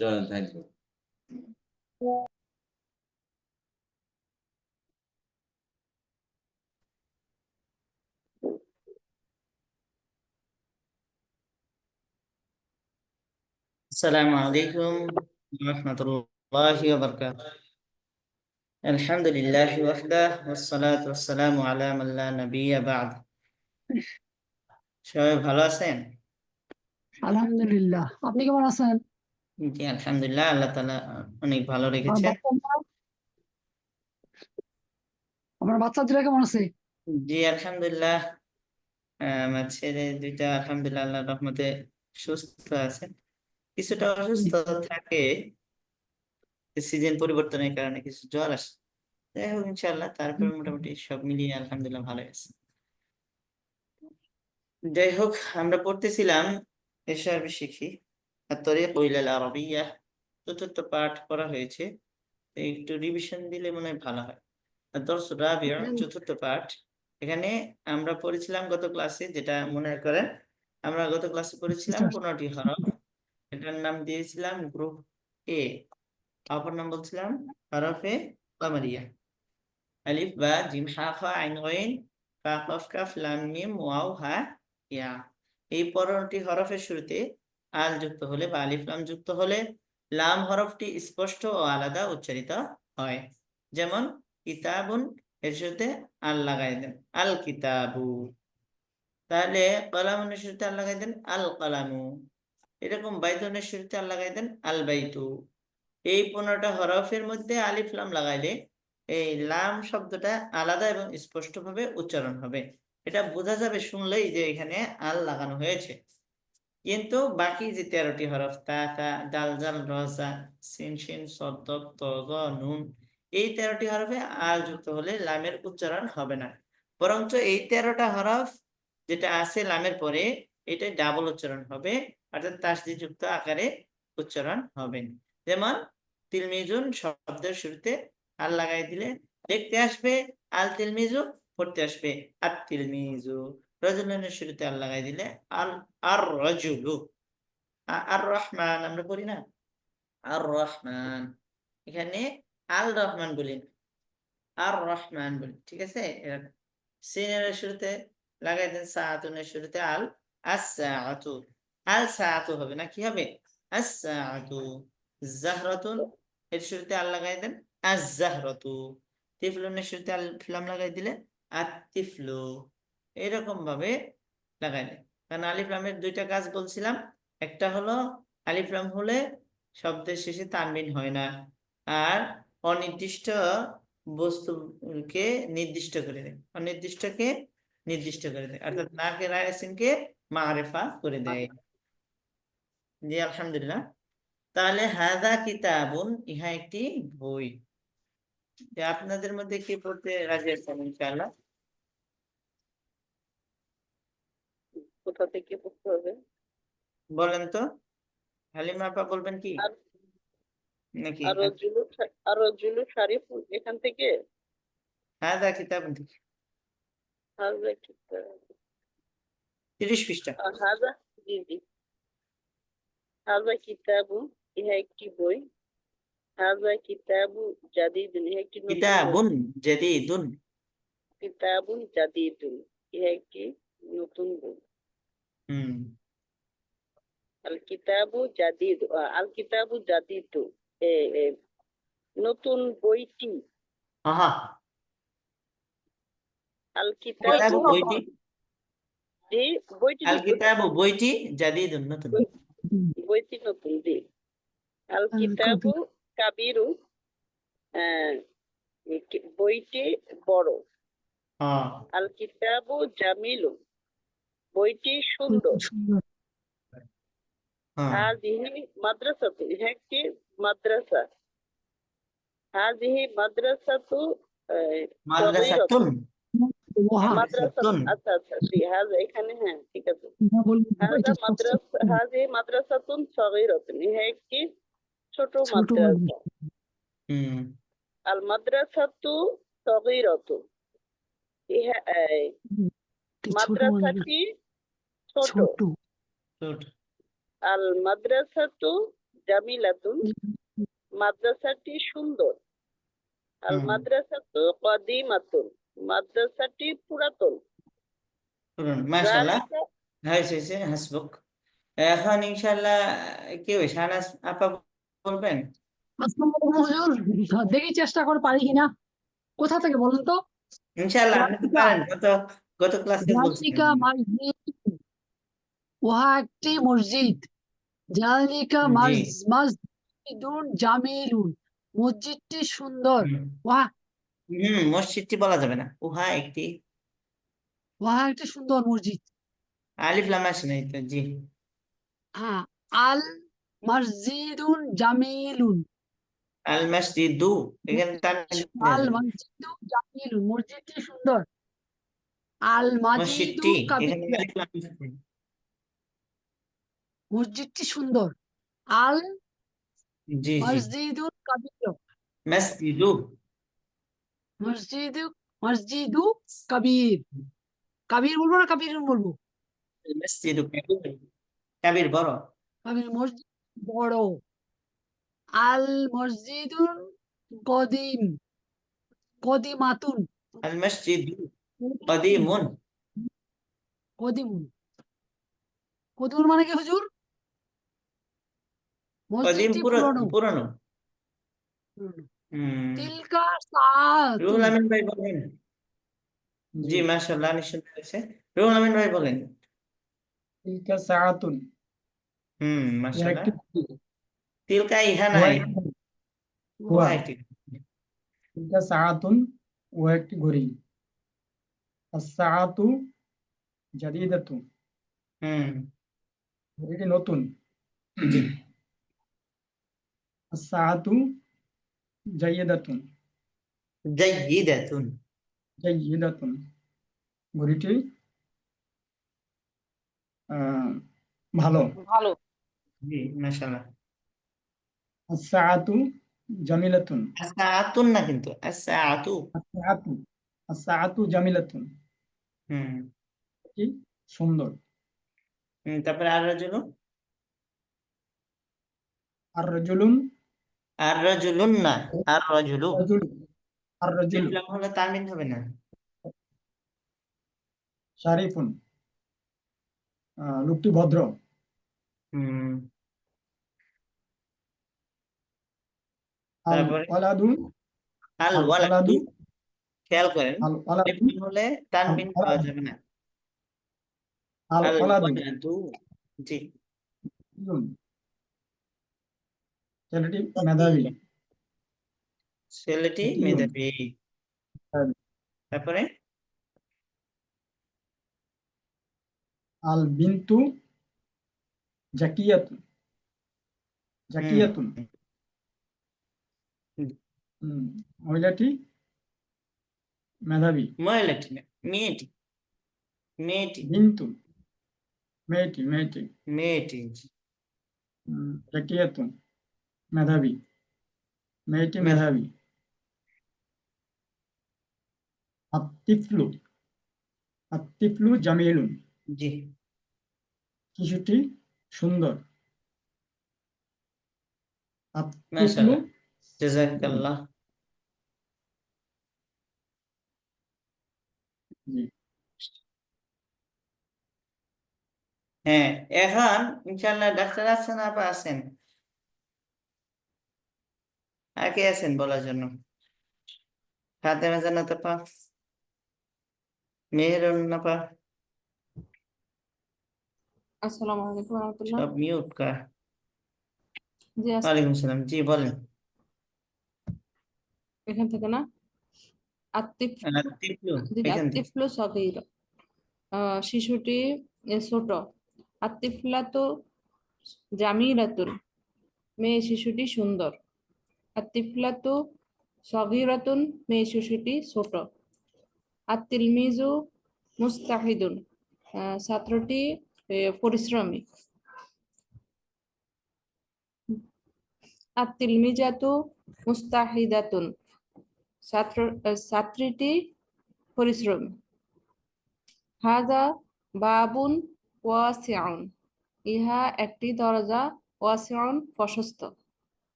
চলেন, thank you. السلام عليكم ورحمة الله وبركاته. الحمد لله وحده والصلاة والسلام على من لا نبي بعد. সবাই ভালো আছেন? আলহামদুলিল্লাহ। আপনি কেমন আছেন? জি আলহামদুলিল্লাহ, আল্লাহ তাআলা অনেক ভালো আমার রেখেছেন। বাচ্চারা কেমন আছে? জি আলহামদুলিল্লাহ, আমার ছেলে দুইটা আলহামদুলিল্লাহ আল্লাহর রহমতে সুস্থ আছে। কিছুটা অসুস্থ থাকে, সিজন পরিবর্তনের কারণে কিছু জ্বর আসে। যাই হোক ইনশাআল্লাহ, তারপর মোটামুটি সব মিলিয়ে আলহামদুলিল্লাহ ভালো আছে। যাই হোক, আমরা পড়তেছিলাম এশার শিখি আত-তরিক ইলাল আরাবিয়্যাহ, চতুর্থ পাঠ করা হয়েছে। একটু রিভিশন দিলে মনে হয় ভালো হয়। দর্স রাবিউ, চতুর্থ পাঠ। এখানে আমরা পড়েছিলাম গত ক্লাসে, যেটা মনে করেন আমরা গত ক্লাসে পড়েছিলাম 15টি হরফ। এটার নাম দিয়েছিলাম গ্রুপ এ, অপর নাম বলছিলাম হরফে কামারিয়া। আলিফ বা জিম হা ফা আইন গইন কা কফ কাফ লাম মিম ওয়াও হা ইয়া। এই 15টি হরফের শুরুতে আল যুক্ত হলে বা আলিফ লাম যুক্ত হলে লাম হরফটি স্পষ্ট ও আলাদা উচ্চারিত হয়। যেমন কিতাবুন, এর শুরুতে আল লাগাই দেন, আল কিতাবু। তাহলে কলামুনের শুরুতে আল লাগাই দেন, আল কলামু। এরকম বাইতুনের শুরুতে আল লাগাই দেন, আল বাইতু। এই 15টা হরফের মধ্যে আলিফ লাম লাগাইলে এই লাম শব্দটা আলাদা এবং স্পষ্টভাবে উচ্চারণ হবে। এটা বোঝা যাবে শুনলেই যে এখানে আল লাগানো হয়েছে। কিন্তু বাকি যে 13টি হরফ তা তা দাল জাল র জা সিন শিন সদ দদ ত গ নুন, এই 13টি হরফে আল যুক্ত হলে লামের উচ্চারণ হবে না। বরঞ্চ এই 13টা হরফ যেটা আছে লামের পরে, এটা ডাবল উচ্চারণ হবে, অর্থাৎ তাসদিদ যুক্ত আকারে উচ্চারণ হবে। যেমন তিলমিজুন শব্দের শুরুতে আল লাগাই দিলে দেখতে আসবে আল তিলমিজু, পড়তে আসবে আত তিলমিজু। রজুলানের শুরুতে আল লাগাই দিলে আল আর রজুলু। আর রহমান আমরা পড়ি না, আর রহমান, এখানে আল রহমান বলি না, আর রহমান বলি, ঠিক আছে? সিনের শুরুতে লাগাই দেন সাআতুনের শুরুতে আল, আস-সাআতু। আল সাআতু হবে না, কি হবে? আস-সাআতু। জাহরাতুন, এর শুরুতে আল লাগাই দেন, আজ-জাহরাতু। তিফলুনের শুরুতে আল লাম লাগাই দিলে আত-তিফলু। এরকম ভাবে লাগাই দেন। কারণ আলিফ লামের দুইটা কাজ বলছিলাম। একটা হলো আলিফ লাম হলে শব্দের শেষে তানবিন হয় না, আর অনির্দিষ্ট বস্তুকে নির্দিষ্ট করে দেয়, অনির্দিষ্টকে নির্দিষ্ট করে দেয়, অর্থাৎ নাকেরা ইসিমকে মারেফা করে দেয়। জি আলহামদুলিল্লাহ। তাহলে হাযা কিতাবুন, ইহা একটি বই। যে আপনাদের মধ্যে কে পড়তে রাজি আছেন ইনশাআল্লাহ? কোথা থেকে পড়তে হবে বলেন তো, হালিমা আপা বলবেন কি নাকি? আর রজুলু শারিফ এখান থেকে হাযা কিতাবুন থেকে হাজা কিতাব 30 পৃষ্ঠা। হাজা, জি জি, হাজা কিতাবু, ইহা একটি বই। হাজা কিতাবু জাদিদুন, ইহা একটি নতুন বই। কিতাবুন জাদীদুন। কিতাবুন জাদিদুন, ইহা একটি নতুন বই। হুম। আল কিতাবু জাদিদ, আল কিতাবু জাদিদু, এ এ, নতুন বইটি। আহা, আল কিতাবু কিতাবু, বইটি, জি, বইটি আল নতুন, কিতাবু বইটি জাদীদুন নতুন। বইটি নতুন, জি। আল কিতাবু কাবিরু, বইটি বড়। হ্যাঁ। আল কিতাবু জামিলু, বইটি সুন্দর। হ্যাঁ। হাযিহি মাদ্রাসাতু, ইহা একটি মাদ্রাসা। হাযিহি মাদ্রাসাতু মাদ্রাসাতুন, মাদ্রাসা, মাদ্রাসাতুন। আচ্ছা আচ্ছা, জি, হাযা এখানে, হ্যাঁ ঠিক আছে। হাযিহি মাদ্রাসাতুন সগীরাতুন, ইহা একটি ছোট মাদ্রাসা। হুম। আল মাদ্রাসাতু সগীরাতু, ইহা মাদ্রাসাটি ছোট। ছোট। আল মাদ্রাসাতু জামিলাতুন, মাদ্রাসাটি সুন্দর। আল হুম মাদ্রাসাতু কাদিমাতুন, মাদ্রাসাটি পুরাতন। শুনুন মাশাআল্লাহ যালিকা হয়েছে হাসবুক এখন ইনশাআল্লাহ কি হবে শাহনাজ আপা বলবেন আসসালামু আলাইকুম হুজুর, দেখি চেষ্টা করে পারি কিনা। কোথা থেকে বলুন তো? ইনশাআল্লাহ আপনি তো জালিকা পারেন গত গত ক্লাসে বলছিলেন জালিকা মসজিদ, উহা একটি মসজিদ। জালিকা জি মসজিদুন জামিলুন, মসজিদটি সুন্দর। হুম উহা মসজিদটি বলা যাবে না উহা একটি উহা একটি সুন্দর মসজিদ। আলিফ লাম আসে নাই তো জি হ্যাঁ, আল মসজিদুন জামিলুন, আল মসজিদু এখানে তানবিন দেয়া আল যাবে মসজিদু জামিলুন, মসজিদটি সুন্দর। আল মাজিদু মসজিদটি এখানে কাবির, আলিফ লাম আসে নাই। মসজিদটি সুন্দর। আল জি জি মসজিদুল কাবির, মসজিদু মসজিদু মসজিদু কাবির। কাবির বলবো না কাবির বলবো? মসজিদু কাবির কাবির বড় কাবির মসজিদ বড়। আল মসজিদুল কদিম, কদিমাতুন, আল মসজিদু কদিমুন কদিমুন। কদিমুন মানে কি হুজুর? কদিম মসজিদটি পুরানো পুরনো। পুরানো পুরনো। হুম তিলকা রুহুল সাআতুন, আমিন ভাই বলেন জি জি মাশাআল্লাহ নিশ্চয় হয়েছে রুহুল আমিন ভাই বলেন তিলকা সাআতুন, ইহা মাশাআল্লাহ একটি ঘড়ি। তিলকা ইহা উহা নাই একটি ঘড়ি। উহা উহা একটি তিলকা সাআতুন, উহা একটি ঘড়ি। আস-সাআতু জাদিদাতু, হুম ঘড়িটি নতুন। জি আস-সাআতু জাইয়িদাতুন, জাইয়িদাতুন জাইয়িদাতুন, ঘড়িটি ভালো। ভালো। জি মাশাআল্লাহ আস-সাআতু জামিলাতুন, আসাআতুন না কিন্তু আসাআতু আস-সাআতু আস-সাআতু জামিলাতুন, হুম এটি সুন্দর। তারপরে আর রাজুলু আর-রাজুলুন, আর রাজুলুন না আর রাজুলু রাজুল, আলিফ আর-রাজুলু লাম হলে তানবিন হবে না শারিফুন, লোকটি ভদ্র। হুম তারপরে আল-ওয়ালাদু, আল ওয়ালাদু আল-ওয়ালাদু, খেয়াল করেন আলিফ আল-ওয়ালাদু, লাম হলে তানবিন পাওয়া আল-ওয়ালাদু, যাবে না আল আল-ওয়ালাদু, ওয়ালাদু জি ইউন, ছেলেটি মেধাবী। ছেলেটি ইউন, মেধাবী তারপরে আল-বিনতু জাকিয়াতুন, হুম জাকিয়াতুন, মহিলাটি মেধাবী। মহিলাটি না মেয়েটি মেয়েটি বিনতু, মেয়েটি, মেয়েটি, মেয়েটি জি, জাকিয়াতুন, মেধাবী, মেয়েটি মেধাবী মেধাবী। আত-তিফলু, আত-তিফলু জামিলুন, জি শিশুটি সুন্দর। আত-তিফলু, মাশাআল্লাহ জাযাকাল্লাহ জি হ্যাঁ এখন ইনশাআল্লাহ ডাক্তার আছেন আপা আছেন আর কে আছেন বলার জন্য ফাতেমা জান্নাত আপা মেহেরুন আপা আসসালামু আলাইকুম রহমতুল্লাহ। সব মিউট কা জি ওয়ালাইকুম সালাম জি বলেন এখান থেকে না আত্তিফ টিপলু জি এখান থেকে আত্তিফলু সগীর, শিশুটি ছোট। আত্তিফলাতু জামিলাতুন, মেয়ে শিশুটি সুন্দর। আত্তিফলাতু সগীরাতুন, মেয়ে শিশুটি ছোট। আত্তিলমিজু মুস্তাহিদুন, ছাত্রটি পরিশ্রমী। আত্তিলমিজাতু মুস্তাহিদাতুন, ছাত্রীটি পরিশ্রমী। হাযা বাবুন ওয়াসিউন, ইহা একটি দরজা ওয়াসিউন প্রশস্ত।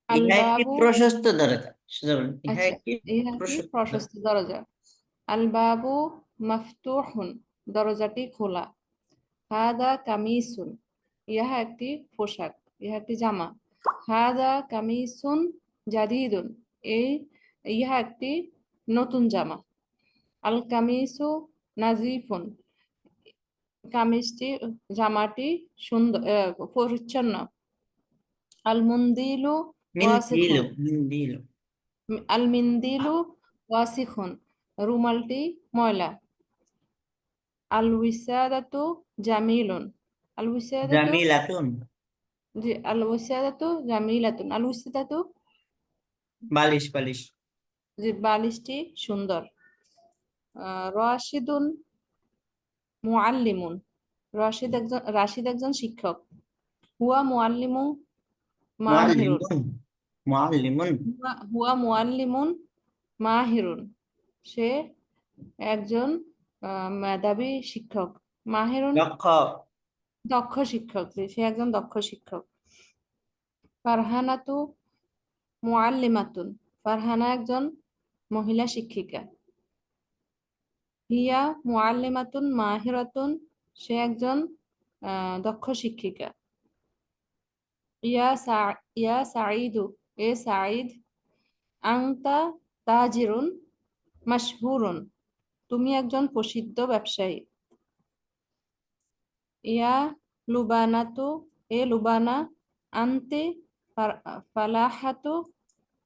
ইহা একটি আলবাবু প্রশস্ত দরজা। সোজা বলেন, ইহা আচ্ছা, একটি ইহা একটি প্রশস্ত দরজা। প্রশস্ত দরজা। আল বাবু মাফতুহুন, দরজাটি খোলা। হাদা কামিসুন, ইহা একটি পোশাক, ইহা একটি জামা। হাদা কামিসুন জাদিদুন, ইহা একটি নতুন জামা। আল কামিসু নাজিফুন, জামাটি সুন্দর, পরিচ্ছন্ন। আল মুন্দিলু ওয়াসিখুন, মিন্দিলু। আল মিন্দিলু ওয়াসিখুন, রুমালটি ময়লা। আল উইসাদাতু জামিলুন, আল উইসাদাতু জামিলাতুন, জি, আল উইসাদাতু জামিলাতুন, আল উইসাদাতু বালিশ বালিশ। যে বালিশটি সুন্দর। রাশিদুন মুআল্লিমুন, রাশিদ একজন শিক্ষক। হুয়া মুআল্লিমু মাহিরুন, মুআল্লিমুন, মুআল্লিমুন, হুয়া মুআল্লিমুন মাহিরুন, সে একজন মেধাবী শিক্ষক। মাহিরুন দক্ষ। দক্ষ শিক্ষক, সে একজন দক্ষ শিক্ষক। ফারহানাতু মুআল্লিমাতুন, ফারহানা একজন মহিলা শিক্ষিকা। হিয়া মুআল্লিমাতুন মাহিরাতুন, সে একজন দক্ষ শিক্ষিকা। ইয়া সাঈদু, এ সাঈদ। আংতা তাজিরুন মাশহুরুন, তুমি একজন প্রসিদ্ধ ব্যবসায়ী। ইয়া লুবানাতু, এ লুবানা। আনতে ফালাহাতু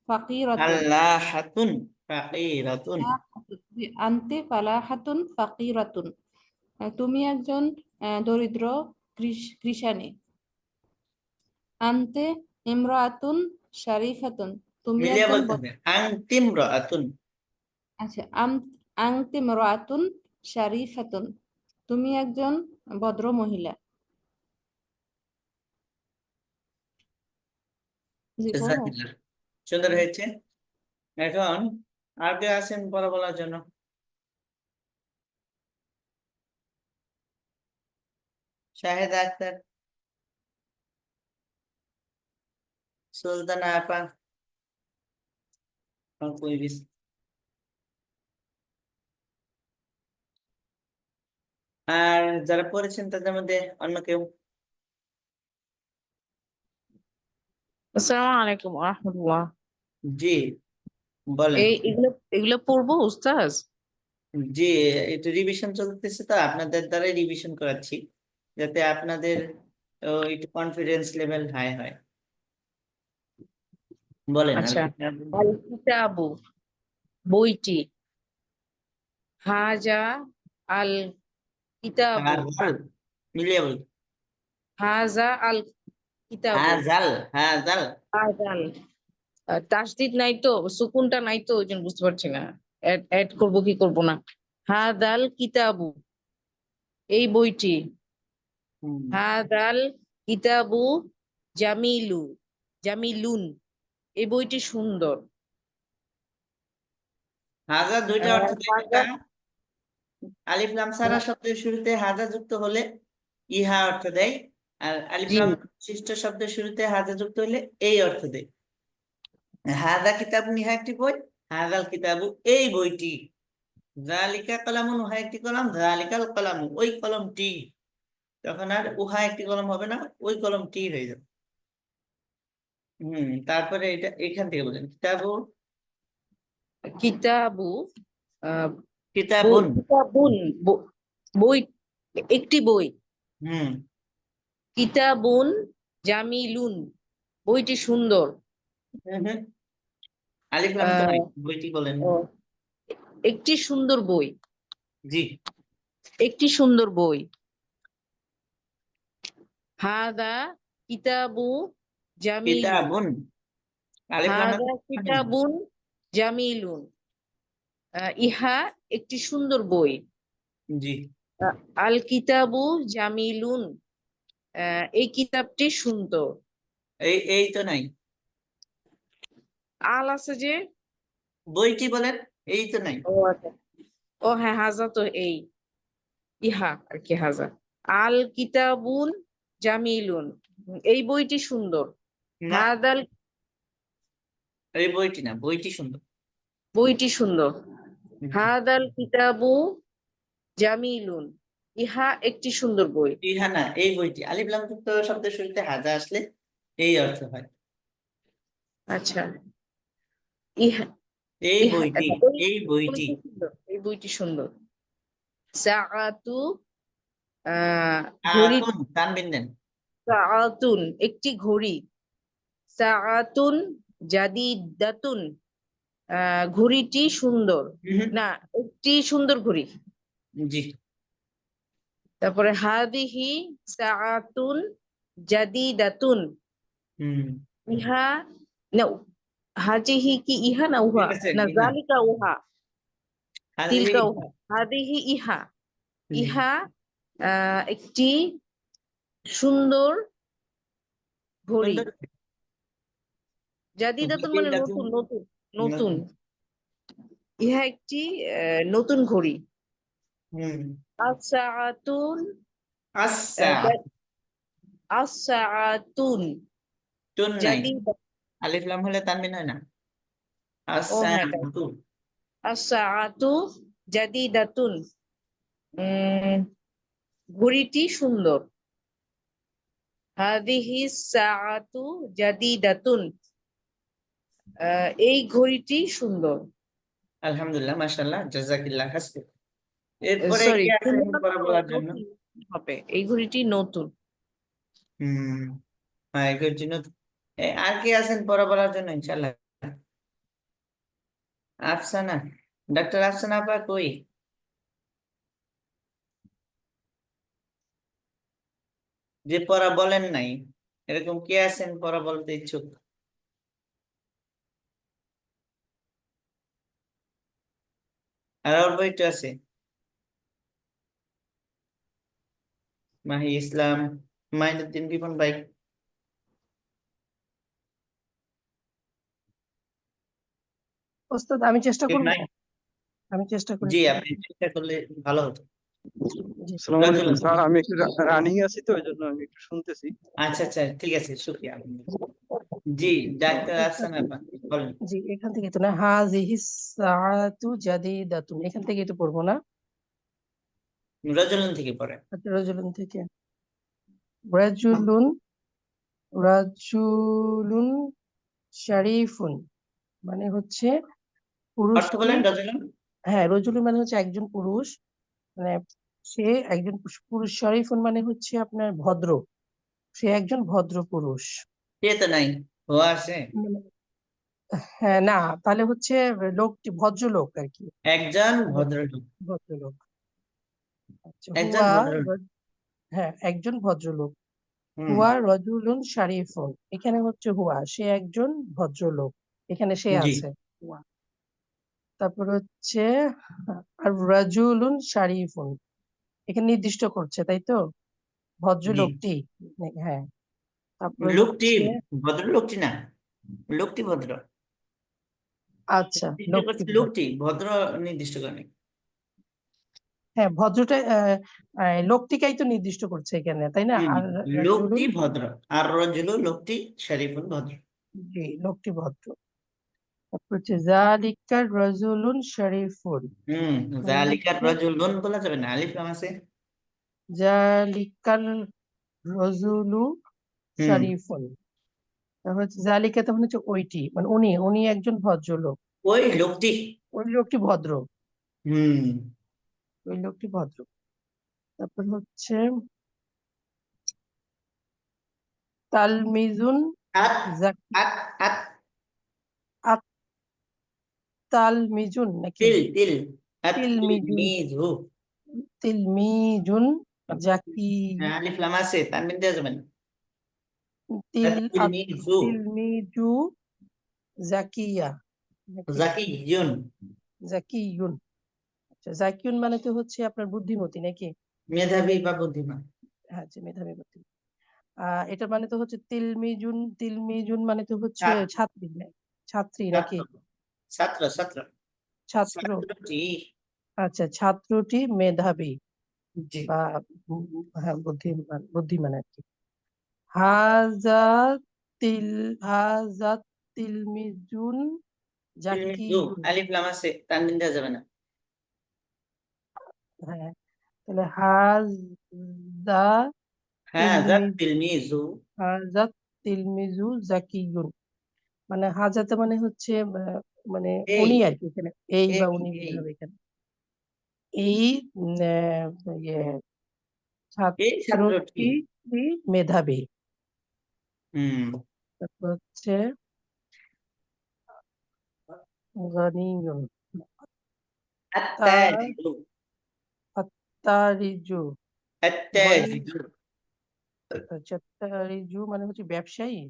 ফাকিরাতুন, ফাল্লাহাতুন ফাকিরাতুন। আনতে ফালাহাতুন ফাকিরাতুন, তুমি একজন দরিদ্র কৃষানী। আনতে ইমরাতুন শারিফাতুন, তুমি মিলিয়ে একজন বলতে হবে, আনতিম রাআতুন। আচ্ছা, আনতে ইমরাতুন শারিফাতুন, তুমি একজন ভদ্র মহিলা। জি, পড়ো। জাযাকিল্লাহ। সুন্দর হয়েছে। এখন আর কে আছেন পড়া বলার জন্য? শাহেদা আক্তার, সুলতানা আপা, और कोई भी। আর যারা পড়েছেন তাদের মধ্যে অন্য কেউ? আসসালামু আলাইকুম রাহমাতুল্লাহ। জি, বলেন। এগুলো এগুলো পড়বো উস্তাজ? জি, একটু রিভিশন চলতেছে, তো আপনাদের দ্বারাই রিভিশন করাচ্ছি, যাতে আপনাদের একটু কনফিডেন্স লেভেল হাই হয়। বলেন। আচ্ছা, আল কিতাবু, বইটি। হাজা আল কিতাবু, হাজাল, মিলিয়ে বল। হাজা আল কিতাবু। হাজাল, হাজাল। হাজাল, তাসদিদ নাই তো, সুকুনটা নাই তো, ওই জন্য বুঝতে পারছি না অ্যাড করবো কি করবো না। হাদাল কিতাবু, এই বইটি। হুম। হাদাল কিতাবু জামিলুন, এই বইটি সুন্দর। হাজা দুইটা অর্থ দেয়। হাজা, আলিফ লাম সারা শব্দের শুরুতে হাজা যুক্ত হলে ইহা অর্থ দেয়, আর আলিফ জি, লাম বিশিষ্ট শব্দের শুরুতে হাজা যুক্ত হলে এই অর্থ দেয়। হাজা কিতাব, ইহা একটি বই। হাজাল কিতাবু, এই বইটি। যালিকা কলামুন, উহা একটি কলম। যালিকাল কলামু, ওই কলমটি। তখন আর উহা একটি কলম হবে না, ওই কলমটি হয়ে যাবে। তারপরে এটা এখান থেকে বলেন, কিতাবু, কিতাবু, আহ, কিতাবুন। কিতাবুন, বই, একটি বই। হুম। কিতাবুন জামিলুন, বইটি সুন্দর। হুম। আলিফ লাম তো নাই, বইটি বলেন। ও, একটি সুন্দর বই, জি। একটি সুন্দর বই। হাদা কিতাবু জামিলুন, কিতাবুন, আলিফ লাম হাদা কিতাবুন জামিলুন, ইহা একটি সুন্দর বই। জি। আল কিতাবু জামিলুন, এই কিতাবটি সুন্দর। এই তো নাই, আল আছে যে। বইটি বলেন, এই তো নাই। ও আচ্ছা, ও হ্যাঁ, হাজা তো এই, ইহা আর কি, হাজা। আল কিতাবুল জামিলুন, এই বইটি সুন্দর। না, হাদাল, এই বইটি না, বইটি সুন্দর। বইটি সুন্দর। জি। হাদাল কিতাবু জামিলুন, ইহা একটি সুন্দর বই। ইহা না, এই বইটি। আলিফ লাম যুক্ত শব্দের শুরুতে হাজা আসলে এই অর্থ হয়। আচ্ছা, ইহা এই ইহা বইটি, এই বইটি। বইটি সুন্দর, এই বইটি সুন্দর। সাআতু, ঘড়ি, আতুন, তানবিন দেন। সাআতুন একটি ঘড়ি। সাআতুন জাদিদাতুন, ঘড়িটি সুন্দর। না, একটি সুন্দর ঘড়ি। জি। তারপরে হাদিহি সাআতুন জাদিদাতুন, হুম, ইহা না, হাজিহি কি ইহা না উহা? ঠিক আছে, না, ইহা। জালিকা উহা, তিলকা হাজিহি, উহা, হাদিহি ইহা, জি। ইহা একটি সুন্দর ঘড়ি। সুন্দর। জাদিদাতুন মানে জাদিদাতুন, নতুন, নতুন, নতুন। নতুন। ইহা একটি নতুন ঘড়ি। হুম। আসাআতুন, আচ্ছা, আসাআতুন তুন নাই, জাদিদা, আলিফ লাম হলে তানবিন হয় না। ও আচ্ছা, হ্যাঁ, তুন। আসাআতু জাদিদাতুন, ঘড়িটি সুন্দর। হাদিহি সাআতু জাদিদাতুন, এই ঘড়িটি সুন্দর। আলহামদুলিল্লাহ, মাশাআল্লাহ, জাযাকিল্লাহ হাসবু। এরপরে সরি, কি আছে পড়া বলার জন্য? হবে, এই ঘড়িটি নতুন। হুম, হ্যাঁ, এগুলোর জন্য আর কি আছেন পড়া বলার জন্য ইনশাআল্লাহ? আফসানা, ডাক্তার আফসানা আপা কই? যে পড়া বলেন নাই, এরকম কে আছেন পড়া বলতে ইচ্ছুক? আর অল্প একটু আছে, মাহি ইসলাম, মাইনুদ্দিন, বিপন ভাই। ওস্তাদ আমি চেষ্টা কেউ করব, নাই? আমি চেষ্টা করি। জি, আপনি চেষ্টা করলে ভালো হতো। জি। আসসালামু আলাইকুম রাজুল, স্যার, আমি একটু রানিং আছি তো এই জন্য আমি একটু শুনতেছি। আচ্ছা আচ্ছা, ঠিক আছে, শুক্রিয়া। জি, ডাক্তার আফসানা আপা বলেন। জি, এখান থেকে তো না, হাযিহি সাআতু জাদিদাতুন, এখান থেকে তো পড়বো না। রাজুলন থেকে পড়েন। আচ্ছা, রাজুলুন থেকে। রাজুলুন, রাজুলুন শারীফুন মানে হচ্ছে অর্থ পুরুষটি। বলেন রাজুলন। হ্যাঁ, রজুলুন মানে হচ্ছে একজন পুরুষ, মানে সে একজন পুরুষ। শরীফুন মানে হচ্ছে আপনার ভদ্র, সে একজন ভদ্র পুরুষ। কে তো নাই, ও আছে। মানে- হ্যাঁ, না, তাহলে হচ্ছে লোকটি ভদ্রলোক আর কি, একজন ভদ্রলোক, ভদ্রলোক। আচ্ছা, একজন ভদ্রলোক। হ্যাঁ, একজন ভদ্রলোক। হুম, হুয়া রজুলুন শারীফুন, এখানে হচ্ছে হুয়া, সে একজন ভদ্রলোক, এখানে সে জি, আছে হুয়া। তারপর হচ্ছে আর রাজুলুন শারীফুন, এখানে নির্দিষ্ট করছে, তাই তো, জি। ভদ্রলোকটি। হ্যাঁ, তারপরে লোকটি, হচ্ছে ভদ্রলোকটি না, লোকটি ভদ্র। আচ্ছা, নির্দিষ্ট লোকটি করছে ভদ্র। লোকটি ভদ্র, নির্দিষ্ট করেনি। হ্যাঁ, ভদ্রটা লোকটিকেই তো নির্দিষ্ট করছে এখানে, তাই না? হুম, আর লোকটি রাজুলুন, ভদ্র, আর রজুলু লোকটি, শরীফুন ভদ্র। জি, লোকটি ভদ্র। তারপর হচ্ছে জালিকার রাজুলুন শরীফুন হুম, মানে জালিকার হচ্ছে রজুলুন বলা যাবে না, আলিফ লাম আছে। জালিকার রাজুলু হুম, শরীফুন, তারপর হচ্ছে জালিকা তখন হচ্ছে ওইটি, মানে উনি উনি একজন ভদ্রলোক, ওই লোকটি। ওই লোকটি ভদ্র, হুম, ওই লোকটি ভদ্র। তারপর হচ্ছে তালমিজুন আত, জাকি, আত, আত, তালমিজুন নাকি তিল, তিল, আত, তিলমিজুন, তিলমিজু। তিলমিজুন জাকি, হ্যাঁ, আলিফ লাম আছে, তানবিন দেওয়া যাবে না। তিল আত, তিলমিজু, তিলমিজু জাকিয়া নাকি জাকিয়ুন। জাকিউন। আচ্ছা, জাকিউন মানে তো হচ্ছে আপনার বুদ্ধিমতী নাকি? মেধাবী বা বুদ্ধিমান। হ্যাঁ, যে মেধাবী বুদ্ধি। এটা মানে তো হচ্ছে তিলমিজুন, তিলমিজুন মানে তো হচ্ছে ছাত্র, ছাত্রী, ছাত্রী নাকি? ছাত্র, ছাত্র, ছাত্র, ছাত্রটি। আচ্ছা, ছাত্রটি মেধাবী জি, বা হ্যাঁ, বুদ্ধিমান, বুদ্ধিমান আর কি। হাজা হাজা তিলমিজুন তিলমিজু জাকিয়ুন। আলিফ লাম আছে, তানবিন দেওয়া যাবে না। হ্যাঁ, তাহলে হাজা হ্যাঁ, জাত তিলমিজু তিলমিজু। হাজা তিলমিজু জাকিয়ুন, মানে হাজাতে মানে হচ্ছে মানে এই উনি আর কি, এখানে এই বা এই উনি এই বোঝাবে এখানে। এই ইয়ে এই ছাত্রটি। ছাত্রটি মেধাবী। হুম। তারপর হচ্ছে গনিয়ুন। আত্তাজিরু। তারিজু গনি আত্তাজিরু। তারিজু মানে হচ্ছে ব্যবসায়ী।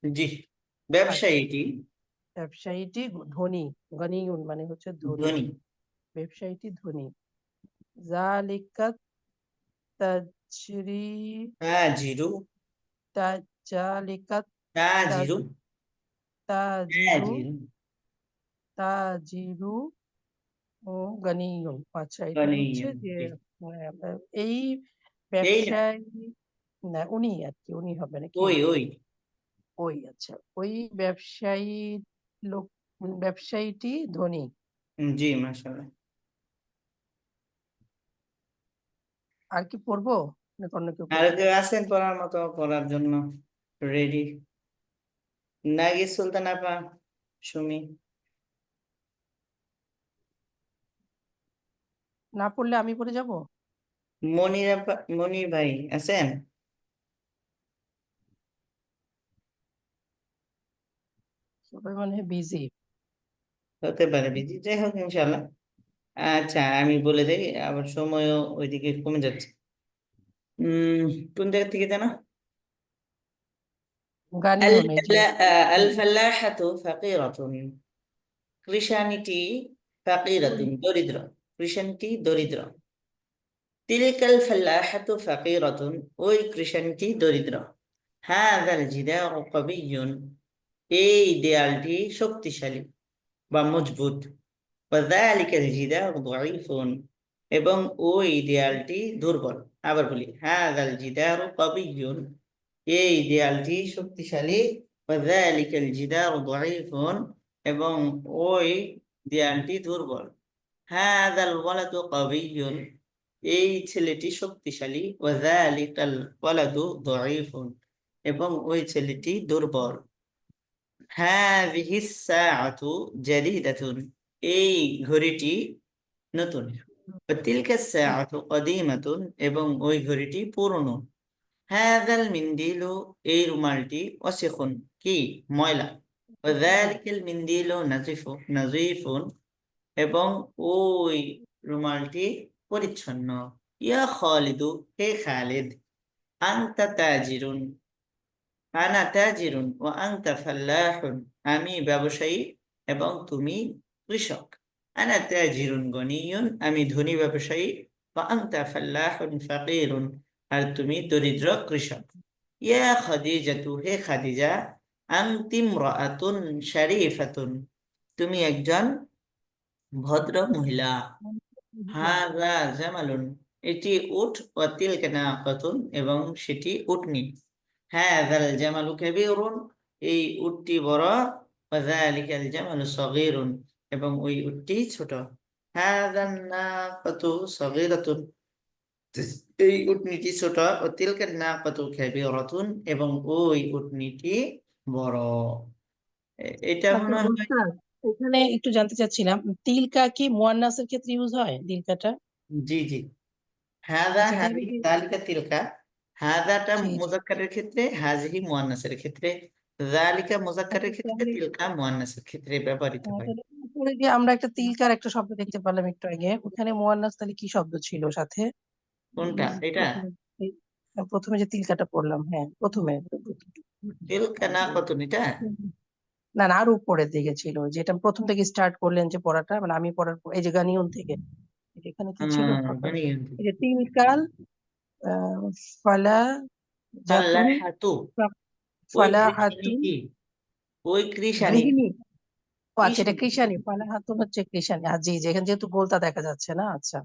জি, আচ্ছা, ব্যবসায়ীটি ব্যবসায়ীটি ধনী। গনিয়ুন মানে হচ্ছে ধনী, ধনী। ব্যবসায়ীটি ধনী। জালিকাত তাজরি তাজিরু। জালিকাত তাজিরু। তাজিরু তাজিরু। তাজিরু ও গনিয়ুন। আচ্ছা, এটা হচ্ছে গনিয়ুন। যে জি। এই এই না, ব্যবসায়ী, না উনি আর কি, উনি হবে নাকি? ওই ওই, আচ্ছা, ওই ব্যবসায়ী লোক, ব্যবসায়ীটি ধনী। জি, মাশাআল্লাহ। আর কি পড়বো নাকি অন্য কেউ আর পড়বে? কেউ আছেন পড়ার মতো, পড়ার জন্য রেডি? নাগিস সুলতান আপা, সুমি। না পড়লে আমি পড়ে যাব? মনির আপা, মনির ভাই আছেন? সবাই মানে বিজি। হতে পারে বিজি, যাই হোক ইনশাল্লাহ। আচ্ছা, আমি বলে দেই, আবার সময়ও ওইদিকে কমে যাচ্ছে। কোন জায়গা থেকে জানো? গানিয়ুন, এই যে আল ফাল্লাহাতু ফাকিরাতুন। কৃষানিটি ফাকিরাতুন, দরিদ্র। কৃষানিটি দরিদ্র। তিলকাল ফাল্লাহাতু ফাকিরাতুন, ওই কৃষানিটি দরিদ্র। হাযাল জিদারু কাবিয়্যুন, এই দেয়ালটি শক্তিশালী বা মজবুত। ওয়াযালিকাল জিদারু দাঈফুন, এবং ওই দেয়ালটি দুর্বল। আবার বলি, হাযাল জিদারু কাবিয়্যুন, এই দেয়ালটি শক্তিশালী। ওয়াযালিকাল জিদারু দাঈফুন, এবং ওই দেয়ালটি দুর্বল। হাযাল ওয়ালাদু কাবিয়্যুন, এই ছেলেটি শক্তিশালী। ওয়াযালিকাল ওয়ালাদু দাঈফুন, এবং ওই ছেলেটি দুর্বল। হাযিহিস সাআতু জাদীদাতুন, এই ঘড়িটি নতুন। ওয়াতিলকাস সাআতু কাদীমাতুন, এবং ওই ঘড়িটি পুরনো। হাযাল মিনদিলু, এই রুমালটি। ওয়াসিখুন, কি ময়লা। ওয়াযালিকাল মিনদিলু নাযীফুন, এবং ওই রুমালটি পরিচ্ছন্ন। ইয়া খালিদু, হে খালিদ। আনতা তাজিরুন, আনা তাজিরুন ওয়া আনতা ফাল্লাহুন, আমি ব্যবসায়ী এবং তুমি কৃষক। আনা তাজিরুন গনিয়ুন, আমি ধনী ব্যবসায়ী। ওয়া আনতা ফাল্লাহুন ফাকিরুন, আর তুমি দরিদ্র কৃষক। ইয়া খাদিজাতু, হে খাদিজা। আনতি ইমরাআতুন শারীফাতুন, তুমি একজন ভদ্র মহিলা। হাযা জামালুন, এটি উট। ওয়া তিলকা নাকাতুন, এবং সেটি উটনি। হাযাল জামালু কাবীরুন, এই উটটি বড়। ওয়া যালিকাল জামালু সগীরুন, এবং ওই উটটি ছোট। হাযান নাকাতু সগীরাতুন, এই উটনিটি ছোট। ও তিলকা নাকাতু কাবীরাতুন, এবং ওই উটনিটি বড়। এটা আচ্ছা মনে হয়। ওস্তাদ, এখানে একটু জানতে চাচ্ছিলাম, তিলকা কি মুয়ান্নাসের ক্ষেত্রে ইউজ হয় দিলকাটা? জি জি, হাযা আচ্ছা, তাহলে হাযিহি কি? যালিকা তিলকা। হাযাটা জি জি। মুযাক্কারের ক্ষেত্রে, হাযিহি মুয়ান্নাসের ক্ষেত্রে। যালিকা আচ্ছা, মুযাক্কারের ক্ষেত্রে, তাহলে তিলকা মুয়ান্নাসের ক্ষেত্রে ব্যবহৃত হয়। তাহলে উপরে গিয়ে আমরা একটা তিলকার একটা শব্দ দেখতে পেলাম একটু আগে, ওখানে মুয়ান্নাস তাহলে কি শব্দ ছিল সাথে? কোনটা এটা? প্রথমে প্রথমে যে তিলকাটা পড়লাম, হ্যাঁ প্রথমে। তিলকা নাকাতুন, এটা? না না, আরো উপরের দিকে ছিল, যেটা প্রথম থেকে স্টার্ট করলেন যে পড়াটা, মানে আমি পড়ার এই যে গানিয়ন থেকে, এখানে কি ছিল প্রথম? মানে এই যে তিলকাল আহ, ফালা জাতুন ফাল্লাহাতু, ওই ফালাহাতুন কৃষানিটি, ওই কৃষানি। গৃহিণী। ও আচ্ছা, এটা কৃষানি। কৃষানি, ফালাহাতুন হচ্ছে কৃষানি। আর জি জি, এখানে যেহেতু গোলতা দেখা যাচ্ছে না, আচ্ছা,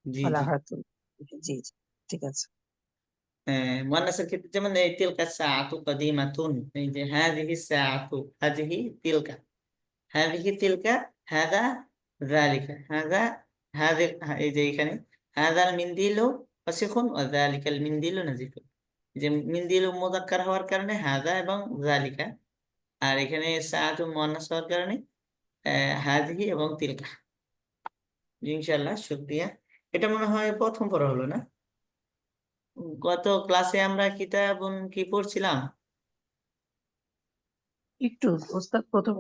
জি জি। ফালাহাতুন। জি জি, ঠিক আছে। মুয়ান্নাসের ক্ষেত্রে যেমন এই তিলকা সাআতু কাদিমাতুন, এই যে হাযিহি সাআতু, হাযিহি তিলকা, হাযিহি তিলকা, হাযা যালিকা, এই যে এখানে হাযাল মিনদিলু ওয়াসিখুন ওয়া যালিকাল মিনদিলু নাজিফুন। যে মিনদিলু মুযাক্কার হওয়ার কারণে হাযা এবং যালিকা, আর এখানে সাআতু মুয়ান্নাস হওয়ার কারণে হাযিহি এবং তিলকা। ইনশাআল্লাহ, শুকরিয়া। এটা মনে হয় প্রথম পড়া হলো না? গত ক্লাসে আমরা কিতাবুন কি পড়ছিলাম? একটু ওস্তাদ প্রথম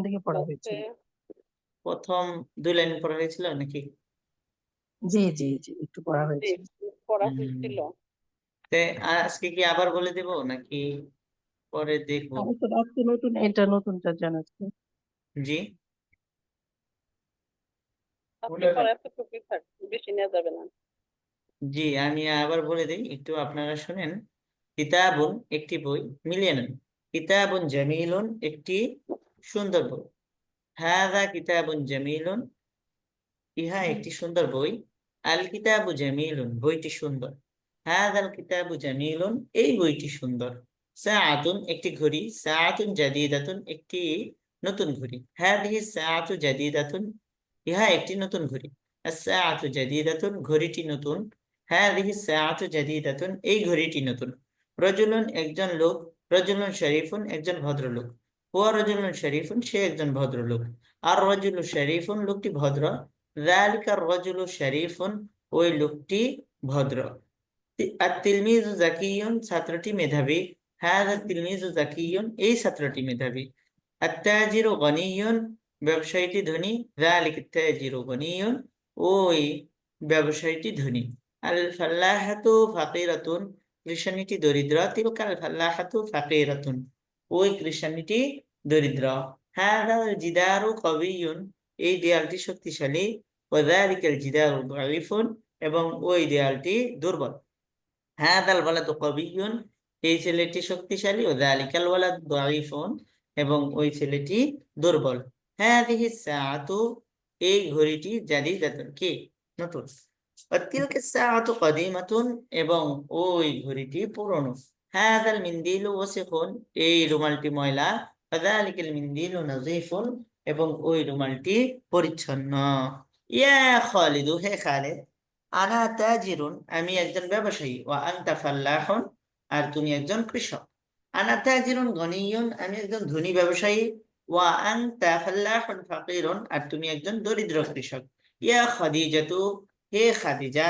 দিকে পড়া হয়েছে। প্রথম 2 লাইন পড়া হয়েছিল নাকি? জি জি জি, একটু পড়া হয়েছে। পড়া হুম। হয়েছিল। তে আজকে কি আবার বলে দেব নাকি পরে দেখবো? আজকে এটা নতুনটা জানাচ্ছি। জি, আপনি পড়া এতটুকুই থাক, বেশি নেওয়া যাবে না। জি, আমি আবার বলে দিই, একটু আপনারা শুনেন। কিতাবুন একটি বই, মিলিয়ে নেন। কিতাবুন জামিলুন একটি সুন্দর বই। হাযা কিতাবুন জামিলুন, ইহা একটি সুন্দর বই। আল কিতাবু জামিলুন, বইটি সুন্দর। হাযাল কিতাবু জামিলুন, এই বইটি সুন্দর। সাআতুন একটি ঘড়ি, সাআতুন জাদীদাতুন একটি নতুন ঘড়ি। হাযিহি সাআতু জাদীদাতুন, ইহা একটি নতুন ঘড়ি। আস-সাআতু জাদীদাতুন, ঘড়িটি নতুন। হাযিহি সাআতু জাদীদাতুন, এই ঘড়িটি নতুন। রাজুলুন একজন লোক, রাজুলুন শরীফুন একজন ভদ্রলোক। হুয়া রাজুলুন শরীফুন, সে একজন ভদ্রলোক। আর রাজুলু শরীফুন, লোকটি ভদ্র। যালিকা রাজুলু শরীফুন, ওই লোকটি ভদ্র। আত-তিলমিযু যাকিয়ুন, ছাত্রটি মেধাবী। হাযা তিলমিযু যাকিয়ুন, এই ছাত্রটি মেধাবী। আত-তাজিরু গনিয়ুন, ব্যবসায়ীটি ধনী। যালিকা তাজিরু গনিয়ুন, ওই ব্যবসায়ীটি ধনী। আল-ফাল্লাহাতু ফাকিরাতুন, কৃষানিটি দরিদ্র। তিলকাল ফাল্লাহাতু ফাকিরাতুন, ওই কৃষানিটি দরিদ্র। হাযাল জিদারু কাবিয়ুন, এই দেয়ালটি শক্তিশালী। ওয়া যালিকাল জিদারু দাঈফুন, এবং ওই দেয়ালটি দুর্বল। হাযাল ওয়ালাদু কাবিয়ুন, এই ছেলেটি শক্তিশালী। ওয়া যালিকাল ওয়ালাদু দাঈফুন, এবং ওই ছেলেটি দুর্বল। হাযিহি সাআতু, এই ঘড়িটি জাদীদাতুন, কি নতুন। ওয়া তিলকা সাআতু কাদিমাতুন, এবং ওই ঘড়িটি পুরনো। হাযাল মিনদিলু ওয়াসিখুন, এই রুমালটি ময়লা। ওয়া যালিকাল মিনদিলু নাযীফুন, এবং ওই রুমালটি পরিচ্ছন্ন। ইয়া খালিদু, হে খালিদ। আনা তাজিরুন, আমি একজন ব্যবসায়ী। ওয়া আনতা ফাল্লাহুন, আর তুমি একজন কৃষক। আনা তাজিরুন গনিয়ুন, আমি একজন ধনী ব্যবসায়ী। ওয়া আনতা ফাল্লাহুন ফাকিরুন, আর তুমি একজন দরিদ্র কৃষক। ইয়া খাদিজাতু, হে খাদিজা।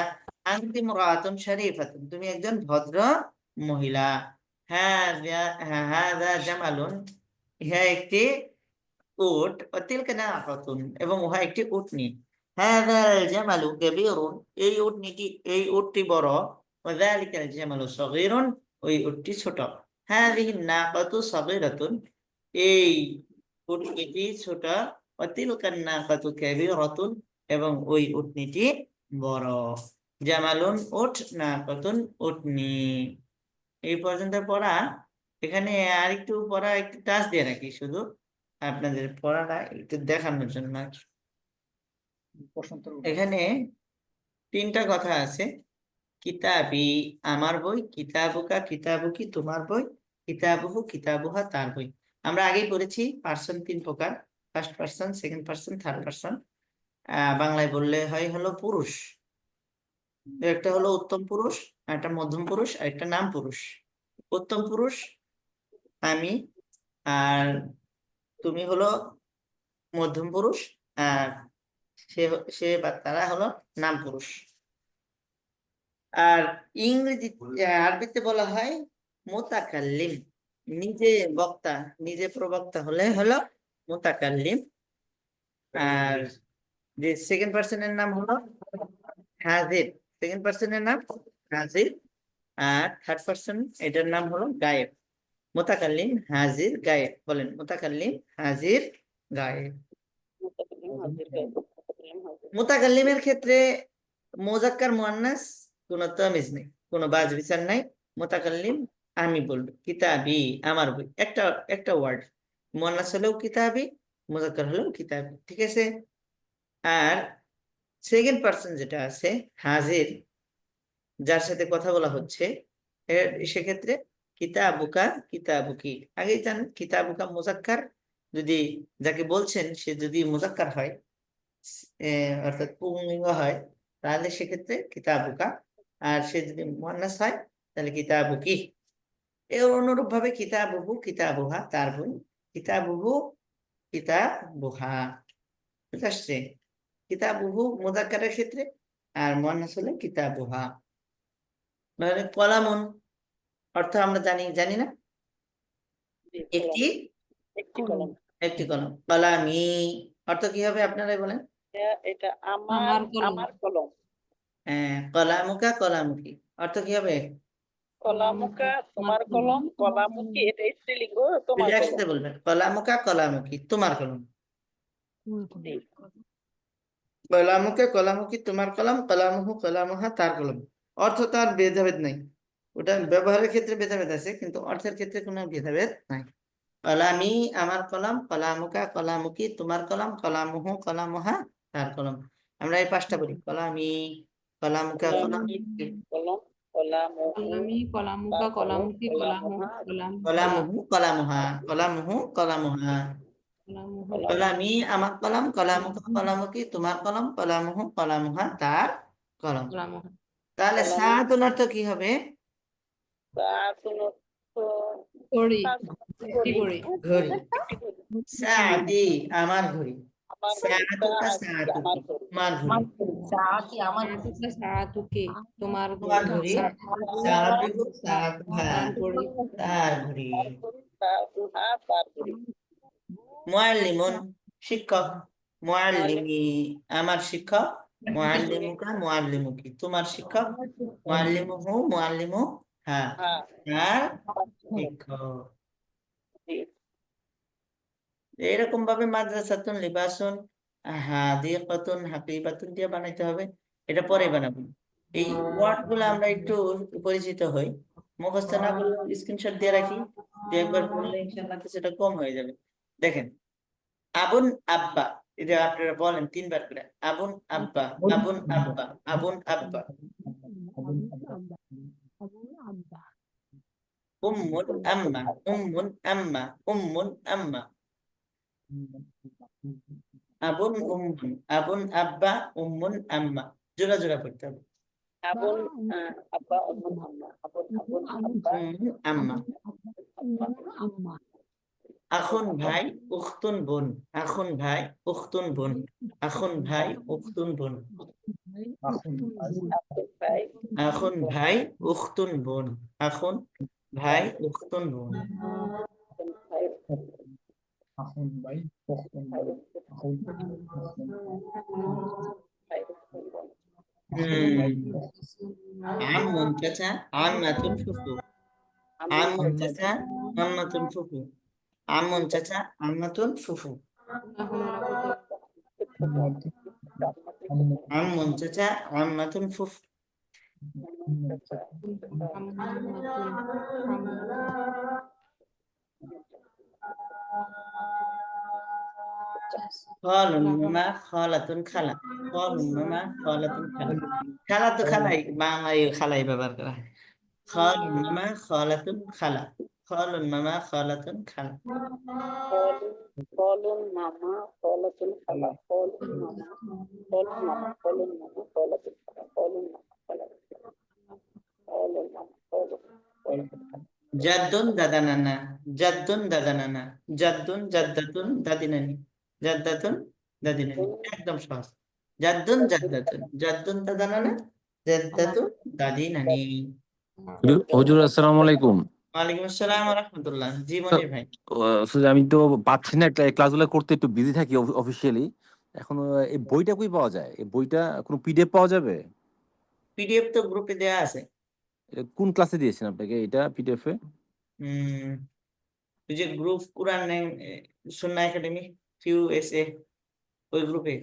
আনতি ইমরাআতুন শরীফাতুন, তুমি একজন ভদ্র মহিলা। হাযা জামালুন, ইহা একটি উট। ও তিলকা নাকাতুন, এবং উহা একটি উটনী। হাযাল জামালু কাবীরুন, এই উটটি বড়। ওয়া যালিকাল জামালু সগীরুন, ওই উটটি ছোট। হাযিহিন নাকাতু সগীরাতুন, এই উটনীটি ছোট। ওয়া তিলকান নাকাতু কাবীরাতুন, এবং ওই উটনীটি বড়। জামালুন উট, নাকাতুন উটনী। এই পর্যন্ত পড়া। এখানে আরেকটু পড়া, একটু টাচ দিয়ে রাখি শুধু আপনাদের পড়াটা একটু দেখানোর জন্য আর কি। এখানে 3টা কথা আছে। কিতাবি, আমার বই। কিতাবুকা, কিতাবুকি, তোমার বই। কিতাবুহু, কিতাবুহা, তার বই। আমরা আগেই পড়েছি পার্সন 3 প্রকার, first person, second person, third person. বাংলায় বললে হয় হলো পুরুষ। একটা হলো উত্তম পুরুষ, একটা মধ্যম পুরুষ, আর একটা নাম পুরুষ। উত্তম পুরুষ আমি, আর তুমি হলো মধ্যম পুরুষ, আর সে বা তারা হলো নাম পুরুষ। আর আরবিতে বলা হয় মুতাকাল্লিম, নিজে বক্তা, নিজে প্রবক্তা হলে হলো মুতাকাল্লিম। আর যে সেকেন্ড পার্সনের নাম হলো হাজির, সেকেন্ড পার্সনের নাম হাজির। আর থার্ড পার্সন, এটার নাম হলো গায়েব। মুতাকাল্লিম, হাজির, গায়েব। বলেন মুতাকাল্লিম, হাজির, গায়েব। মুতাকাল্লিমের ক্ষেত্রে মুযাক্কার মুআন্নাস কোনো তামিজ নেই, কোনো বাজ বিচার নাই। মুতাকাল্লিম আমি বলবো, কিতাবি, আমার বই, একটা ওয়ার্ড। মুআন্নাস হলেও কিতাবি, মুযাক্কার হলেও কিতাবি, ঠিক আছে। আর সেকেন্ড পার্সন যেটা আছে হাজির, যার সাথে কথা বলা হচ্ছে, সেক্ষেত্রে কিতাবুকা কিতাবুকি আগেই জানেন কিতাবুকা মুজাক্কার, যদি যাকে বলছেন সে যদি মুজাক্কার হয় অর্থাৎ পুংলিঙ্গ হয় তাহলে সেক্ষেত্রে কিতাবুকা, আর সে যদি মুয়ান্নাস হয় তাহলে কিতাবুকি। এর অনুরূপ ভাবে কিতাবুহু কিতাবুহা তার বই, কিতাবুহু কিতাবুহা। বুঝতে আসছে? কিতাবুহু মুযাক্কারের ক্ষেত্রে আর মুয়ান্নাস হলে কিতাবুহা। মানে কলামুন অর্থ আমরা জানি না, জি, একটি একটি কলম। একটি কলম। কলামি অর্থ কি হবে আপনারাই বলেন? এটা আমার আমার কলম। আমার কলম। কলামুকা কলামুকি অর্থ কি হবে? কলামুকা তোমার কলম, কলামুকি এটা স্ত্রীলিঙ্গ, তোমার দুইটা কলম। একসাথে বলবেন, কলামুকা কলামুকি তোমার কলম। জি, কলামুকা কলামুকি তোমার কলম, কলামুহু কলামুহা তার কলম। অর্থ তার ভেদাভেদ নাই, ওটা ব্যবহারের ক্ষেত্রে ভেদাভেদ আছে কিন্তু অর্থের ক্ষেত্রে কোনো ভেদাভেদ নাই। কলামি আমার কলম, কলামুকা কলামুকি তোমার কলম, কলামুহু কলামুহা তার কলম। আমরা এই পাঁচটা বলি, কলামি কলামুকা কলামি কলামুকি কলম, কলামুহু কলামি কলামুকা তার কলম, কলামুকি কলামু কলামুহা কলামুহা কলামুহু কলামুহা কলামুহু কলামুহা। কলামুহু কলামি আমার কলম, কলামুকা কলামুকি তোমার কলম, কলামুহু কলামুহা তার কলম। কলামুহা। তাহলে কলামি সাতুন অর্থ কি হবে? সাতুন ঘড়ি, একটি ঘড়ি, ঘড়ি। ঘড়ি। একটি ঘড়ি। সাআতি আমার ঘড়ি, আমার ঘড়ি, সাআতুকা সাআতি আমার সাআতুকি ঘড়ি। তোমার ঘড়ি। সাআতি আমার সাআতুকা সাআতুকি তোমার তোমার ঘড়ি। ঘড়ি, সাআতুহু সাআতুহা তার ঘড়ি। তার ঘড়ি। তার ঘড়ি, সাআতুহা তার ঘড়ি। মুআল্লিমুন শিক্ষক, মুআল্লিমি আমার শিক্ষক, মুআল্লিমুকা মুআল্লিমুকি তোমার শিক্ষক, মুআল্লিমুহু মুআল্লিমুহা হ্যাঁ, তার শিক্ষক। জি। এরকম ভাবে মাদ্রাসাতুন লিবাসুন হাদিকাতুন হাকিবাতুন দিয়ে বানাইতে হবে, এটা পরে বানাবো। এই ওয়ার্ড গুলো আমরা একটু পরিচিত হই, মুখস্থ না করলে স্ক্রিনশট দিয়ে রাখি, দু একবার পড়লে ইনশাআল্লাহ সেটা কম হয়ে যাবে। দেখেন, আবুন আব্বা, এটা আপনারা বলেন 3 বার করে, আবুন আব্বা আবুন আব্বা আবুন আব্বা। উম্মুন আম্মা উম্মুন আম্মা উম্মুন আম্মা। আবুন উম্মুন আবুন আব্বা উম্মুন আম্মা, জোড়া জোড়া করতে হবে। আবুন আব্বা, উম্মুন আম্মা, আবুন আব্বা, উম্মুন আম্মা। আখুন ভাই উখতুন বোন, আখুন ভাই উখতুন বোন, আখুন ভাই উখতুন বোন। আখুন ভাই, আখুন ভাই উখতুন বোন, আখুন ভাই উখতুন বোন। আখুন ভাই, ভাই, আম্মুন চাচা আম্মাতুন ফুফু, আম্মুন চাচা আম্মাতুন ফুফু, আম্মুন চাচা আম্মাতুন ফুফু। আম্মুন চাচা আম্মাতুন ফুফু। খালুন মামা খালাতুন খালা, খালুন মামা খালাতুন খালা। খালা তো খালাই, বাংলায় খালাই ব্যবহার করা হয়। খালুন মামা খালাতুন খালা, খালুন মামা খালাতুন খালা। কলুন মামা, কলাতুন খালা, কলুন মামা, কলুন মামা, কলুন মামা, কলাতুন খালা, কলুন মামা, কলাতুন খালা, কলুন মামা, কলুন খালা। জাদ্দুন দাদা নানা, জাদ্দুন দাদা নানা, জাদ্দুন জাদ্দাতুন দাদি নানি, জাদ্দাতুন দাদি নানি। একদম সহজ। জাদ্দুন জাদ্দাতুন, জাদ্দুন দাদা নানা, জাদ্দাতুন দাদি নানি। হুজুর আসসালামু আলাইকুম। ওয়ালাইকুম আসসালাম ওয়া রাহমাতুল্লাহ। জি মনির ভাই। আমি তো পাচ্ছি না, ক্লাসগুলো করতে একটু বিজি থাকি অফিসিয়ালি। এখন এই বইটা কই পাওয়া যায়? এই বইটা কোনো পিডিএফ পাওয়া যাবে? পিডিএফ তো গ্রুপে দেয়া আছে। এটা কোন ক্লাসে দিয়েছেন আপনাকে এটা পিডিএফ এ? ওই যে গ্রুপ কুরআন সুন্নাহ একাডেমি কিউএসএ, ওই গ্রুপে।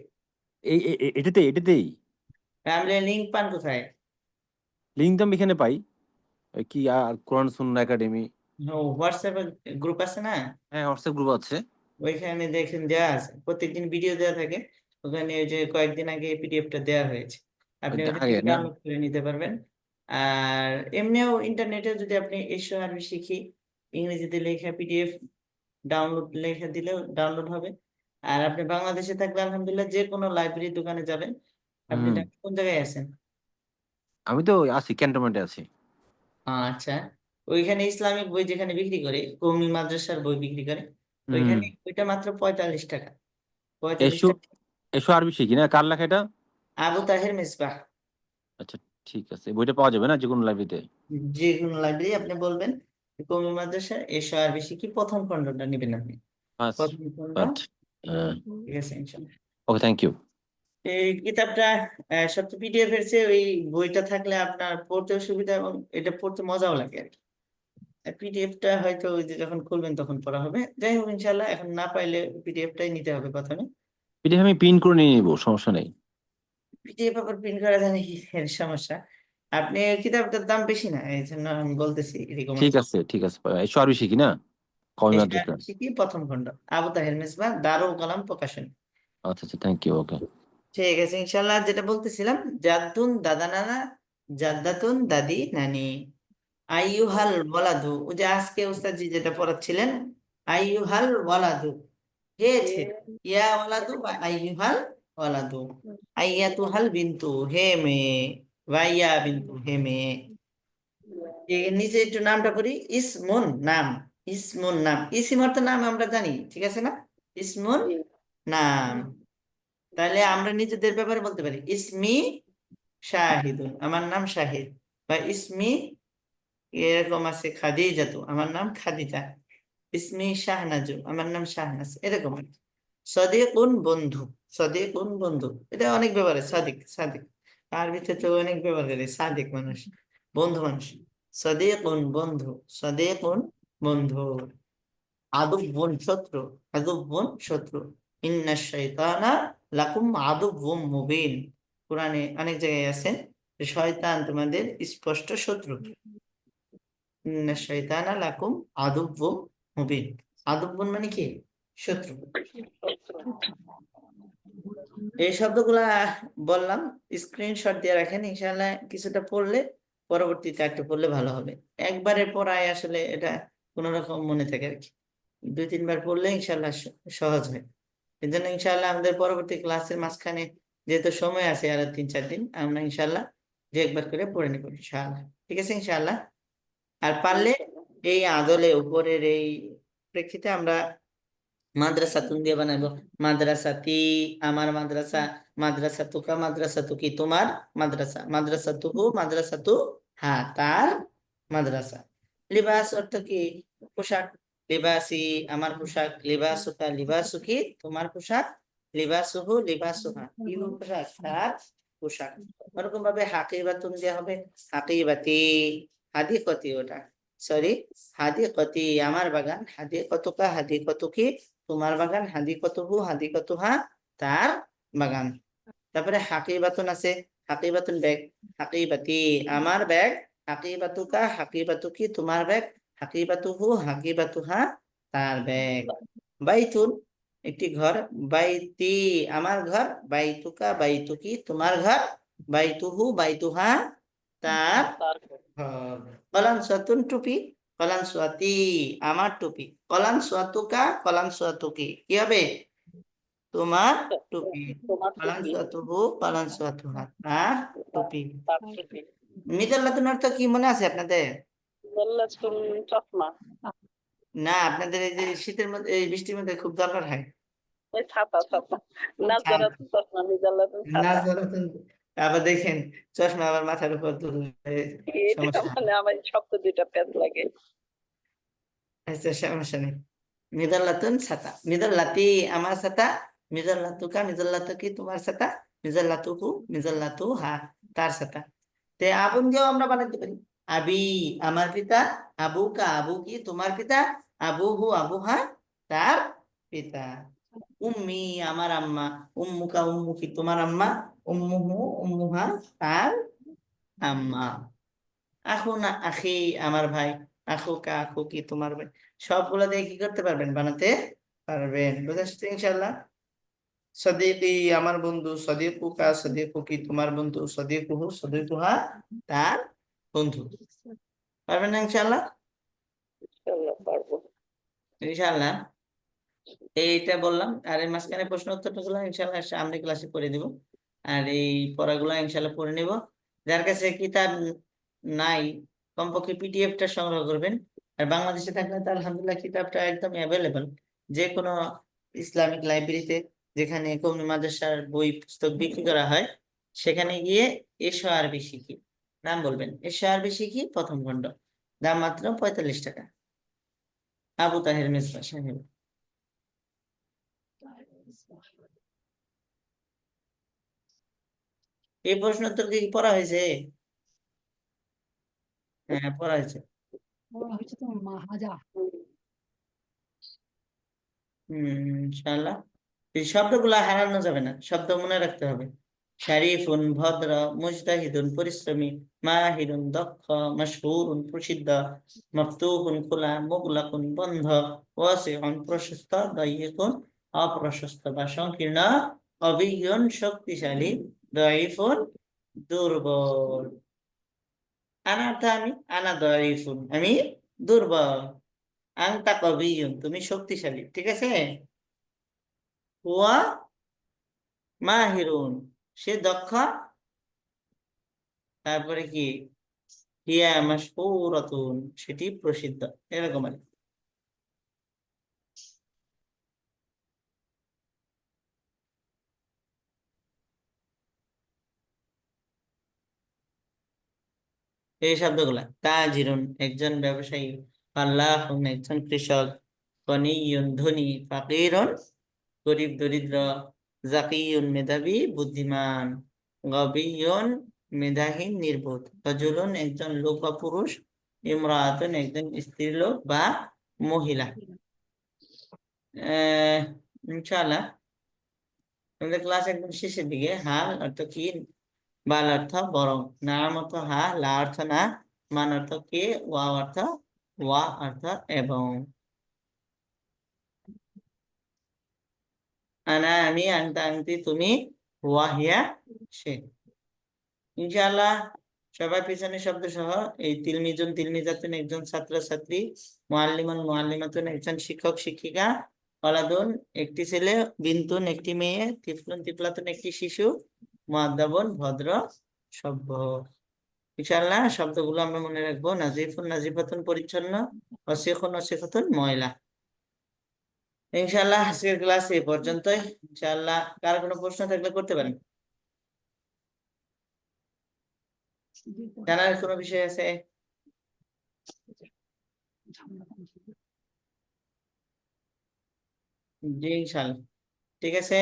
এটাতেই আপনি লিংক পান কোথায়? লিঙ্ক তো আমি এখানে পাই। কি আর কোরআন সুন্নাহ একাডেমি। হোয়াটসঅ্যাপে গ্রুপ আছে না, হ্যাঁ, হোয়াটসঅ্যাপ গ্রুপ আছে। ওইখানে দেখেন দেয়া আছে, প্রত্যেকদিন ভিডিও দেওয়া থাকে। ওখানে ওই যে কয়েকদিন আগে পিডিএফটা দেওয়া হয়েছে, আপনি ওটা আগে থেকে না? ডাউনলোড করে নিতে পারবেন। আর এমনিও ইন্টারনেটে যদি আপনি এসো আরবি শিখি ইংরেজিতে লেখা পিডিএফ ডাউনলোড লেখা দিলেও ডাউনলোড হবে। আর আপনি বাংলাদেশে থাকলে আলহামদুলিল্লাহ যে কোনো লাইব্রেরি দোকানে যাবেন। আপনি হুম, ঢাকায় কোন জায়গায় আছেন? আমি তো আছি, ক্যান্টনমেন্টে আছি। আচ্ছা, ওইখানে ইসলামিক বই যেখানে বিক্রি করে, কওমি মাদ্রাসার বই বিক্রি করে, হুম, ওইখানে ওইটা মাত্র 45 টাকা। 45 এসো টাকা। এসো আরবি শিখি না, কার লেখা এটা? আবু তাহের মিসবাহ। আচ্ছা, ঠিক আছে, বইটা পাওয়া যাবে না যে কোনো লাইব্রেরিতে? যে কোনো লাইব্রেরি আপনি বলবেন কওমি মাদ্রাসা এসো আরবি শিখি, প্রথম খণ্ডটা নেবেন আপনি। প্রথম খণ্ড। ঠিক আছে ইনশাআল্লাহ। ওকে, থ্যাংক ইউ। এই কিতাবটা সবচেয়ে পিডিএফ এর চেয়ে ওই বইটা থাকলে আপনার পড়তেও সুবিধা এবং এটা পড়তে মজাও লাগে আর কি। পিডিএফটা হয়তো ওই যে যখন খুলবেন তখন পড়া হবে। যাই হোক ইনশাআল্লাহ, এখন না পাইলে পিডিএফটাই নিতে হবে প্রথমে। পিডিএফ আমি প্রিন্ট করে নিয়ে নিবো, সমস্যা নেই। পিডিএফ আবার প্রিন্ট করা জানি কি এর সমস্যা। আপনি কিতাবটার দাম বেশি না, এই জন্য আমি বলতেছি এরকম। ঠিক আছে, ঠিক আছে, এসো আরবি শিখি না, কওমি এসো মাদ্রাসা। আরবি শিখি প্রথম খণ্ড, আবু তাহের মিসবাহ, দারুল কলাম প্রকাশনী। আচ্ছা আচ্ছা, থ্যাংক ইউ, ওকে। ঠিক আছে ইনশাল্লাহ। যেটা বলতেছিলাম, জাদ্দুন দাদা নানা, জাদ্দাতুন দাদি নানি, আইয়ুহাল ওয়ালাদু, ওই যে আজকে উস্তাদজি যেটা পড়াচ্ছিলেন, আইয়ুহাল ওয়ালাদু, হে ছেলে, ইয়া ওয়ালাদু বা আইয়ুহাল ওয়ালাদু, আইয়াতুহাল বিন্তু, হে মেয়ে, ভাইয়া বিন্তু, হে মেয়ে। এর নিচে একটু নামটা পড়ি, ইসমুন নাম, ইসমুন নাম, ইসিম অর্থ নাম আমরা জানি, ঠিক আছে না? ইসমুন নাম। তাহলে আমরা নিজেদের ব্যাপারে বলতে পারি ইসমি শাহিদুন, আমার নাম শাহিদ, বা ইসমি এরকম আছে খাদিজাতু, আমার নাম খাদিজা, ইসমি শাহনাজু, আমার নাম শাহনাজ, এরকম আর কি। সদিকুন বন্ধু, সদিকুন বন্ধু, এটা অনেক ব্যাপারে, সাদিক সাদিক আরবিতে তো অনেক ব্যবহার করে, সাদিক মানুষ, বন্ধু মানুষ। সদিকুন বন্ধু, সদিকুন বন্ধু। আদুব্বুন শত্রু, আদুব্বুন শত্রু, ইন্না শাইতানা লাকুম আদুব্বুম মুবিন। কোরআনে অনেক জায়গায় আছে যে শয়তান তোমাদের স্পষ্ট শত্রু। ইন্না শাইতানা লাকুম আদুব্বুম মুবিন। আদুব্বুন মানে কি? শত্রু। এই শব্দগুলা বললাম, স্ক্রিনশট দিয়ে রাখেন, ইনশাআল্লাহ কিছুটা পড়লে পরবর্তীতে একটু পড়লে ভালো হবে। একবারে পড়ায় আসলে এটা কোন রকম মনে থাকে আর কি, 2-3 বার পড়লে ইনশাআল্লাহ সহজ হয়। এই জন্য ইনশাআল্লাহ আমাদের পরবর্তী ক্লাসের মাঝখানে যেহেতু সময় আছে আরো 3-4 দিন, আমরা ইনশাআল্লাহ 2-1 বার করে পড়ে নেব ইনশাআল্লাহ। ঠিক আছে ইনশাআল্লাহ। আর পারলে এই আদলে উপরের এই প্রেক্ষিতে আমরা মাদ্রাসাতুন দিয়ে বানাবো, মাদ্রাসাতি আমার মাদ্রাসা, মাদ্রাসাতুকা মাদ্রাসাতুকি তোমার মাদ্রাসা, মাদ্রাসাতুহু মাদ্রাসাতু হা তার মাদ্রাসা। লিবাস অর্থ কি? পোশাক, লিবাসি আমার পোশাক, লিবাসুকা লিবাসুকি তোমার পোশাক, লিবাসুহু লিবাসুহা কি পোশাক? তার পোশাক। ওরকম ভাবে হাকিবাতুন দেওয়া হবে, হাকিবাতি, হাদিকতি ওটা, সরি, হাদিকতি আমার বাগান, হাদিকতুকা হাদিকতুকি তোমার বাগান, হাদিকতুহু হাদিকতুহা তার বাগান। তারপরে হাকিবাতুন আছে, হাকিবাতুন ব্যাগ, হাকিবাতি আমার ব্যাগ, হাকিবাতুকা হাকিবাতুকি তোমার ব্যাগ, হাকিবাতুহু হাকিবাতুহা তার ব্যাগ। বাইতুন একটি ঘর, বাইতি আমার ঘর, বাইতুকা বাইতুকি তোমার ঘর, বাইতুহু বাইতুহা তার ঘর। কলানসুয়াতুন টুপি, কলানসুয়াতি আমার টুপি, কলানসুয়াতুকা কলানসুয়াতুকি কি হবে? তোমার টুপি। তোমার টুপি, কলানসুয়াতুহু কলানসুয়াতুহা তার টুপি। তার টুপি, মিজাল্লাতুন অর্থ কি মনে আছে আপনাদের? জাল্লাতুন চশমা, না, আপনাদের এই যে শীতের মধ্যে এই বৃষ্টির মধ্যে খুব দরকার হয়। ওই ছাতা ছাতা, নাজারাতুন চশমা, মিজাল্লাতুন ছাতা। নাজরাতুন, আবার দেখেন চশমা আবার মাথার উপর তুললে এটা সমস্যা। মানে আমার শব্দ দুইটা প্যাচ লাগে। আচ্ছা সমস্যা নেই। মিজাল্লাতুন ছাতা, মিজাল্লাতি আমার ছাতা, মিজাল্লাতুকা মিজাল্লাতুকি তোমার ছাতা, মিজাল্লাতুহু মিজাল্লাতুহা তার ছাতা। তে আবুন দিয়েও আমরা বানাতে পারি, আবি আমার পিতা, আবুকা আবুকি তোমার পিতা, আবুহু আবুহা তার পিতা। উম্মি আমার আম্মা, উম্মুকা উম্মুকি তোমার আম্মা, উম্মুহু উম্মুহা তার আম্মা। আখুনা আখি আমার ভাই, আখুকা আখুকি তোমার ভাই। সবগুলো দিয়ে কি করতে পারবেন? বানাতে পারবেন। বুঝতে পারছেন ইনশাআল্লাহ। সদিকি আমার বন্ধু, সদিকুকা সদিকুকি তোমার বন্ধু, সদিকুহু সদিকুহা তার বন্ধু। পারবেন না ইনশাআল্লাহ? ইনশাআল্লাহ পারবো। ইনশাআল্লাহ। এইটা বললাম, আর এই মাঝখানে প্রশ্ন উত্তরগুলো ইনশাআল্লাহ সামনে ক্লাসে করে দিব। আর এই পড়াগুলো ইনশাআল্লাহ পড়ে নিব। যার কাছে কিতাব নাই, কমপক্ষে পিডিএফটা সংগ্রহ করবেন। আর বাংলাদেশে থাকলে তো আলহামদুলিল্লাহ কিতাবটা একদম অ্যাভেলেবল। যে কোনো ইসলামিক লাইব্রেরিতে, যেখানে কওমি মাদ্রাসার বই পুস্তক বিক্রি করা হয়, সেখানে গিয়ে এসো আরবি শিখি নাম বলবেন, এসো আরবি শিখি প্রথম খণ্ড, দাম মাত্র 45 টাকা। আবু তাহের মিসবাহ সাহেব। এই প্রশ্ন উত্তর কি পড়া হয়েছে? হ্যাঁ, পড়া হয়েছে। বলা হয়েছে তো হাজা। ইনশাআল্লাহ। এই শব্দগুলা হারানো যাবে না, শব্দ মনে রাখতে হবে। শারিফুন ভদ্র, মুজতাহিদুন পরিশ্রমী, মাহিরুন দক্ষ, মাশহুরুন প্রসিদ্ধ, মফতুহুন খোলা, মুগলাকুন বন্ধ, ওয়াসিউন প্রশস্ত, দায়িকুন অপ্রশস্ত বা সংকীর্ণ, কবিয়ুন শক্তিশালী, দাঈফুন দুর্বল। আনা দাঈফুন, আমি দুর্বল। আনতা কবিয়ুন, তুমি শক্তিশালী, ঠিক আছে। হুয়া মাহিরুন, সে দক্ষ। তারপরে কি, হিয়া মাশহুরাতুন, সেটি প্রসিদ্ধ, এরকম আর কি। এই শব্দগুলা, তাজিরুন একজন ব্যবসায়ী, ফাল্লাহুন একজন কৃষক, গনিয়ুন ধনী, ফাকিরুন গরিব দরিদ্র, জাকিয়ুন মেধাবী বুদ্ধিমান, গবিয়ুন মেধাহীন নির্বোধ, রাজুলুন একজন লোক বা পুরুষ, ইমরাতুন একজন স্ত্রী লোক বা মহিলা। ইনশাআল্লাহ আমাদের ক্লাস একদম শেষের দিকে। হাল অর্থ কি, বাল অর্থ বরং, নাম অর্থ হা, লা অর্থ না, মান অর্থ কে, ওয়া অর্থ ওয়া অর্থ এবং। আনা আমি, আনতা আনতি তুমি, হুয়া হিয়া সে। ইনশাআল্লাহ সবাই পিছনে শব্দ সহ এই তিলমিজুন তিলমিজাতুন একজন ছাত্র ছাত্রী, মুআল্লিমুন মুআল্লিমাতুন একজন শিক্ষক শিক্ষিকা, ওয়ালাদুন একটি ছেলে, বিনতুন একটি মেয়ে, তিফলুন তিফলাতুন একটি শিশু, মুআদ্দাবুন ভদ্র সভ্য। ইনশাআল্লাহ শব্দগুলো আমরা মনে রাখবো। নাজিফুন নাজিফাতুন পরিচ্ছন্ন, ওয়াসিখুন ওয়াসিখাতুন ময়লা। ইনশাআল্লাহ আজকের ক্লাস এই পর্যন্তই। ইনশাআল্লাহ কার কোনো প্রশ্ন থাকলে করতে পারেন। জানার কোনো বিষয় আছে? জি ইনশাআল্লাহ, ঠিক আছে।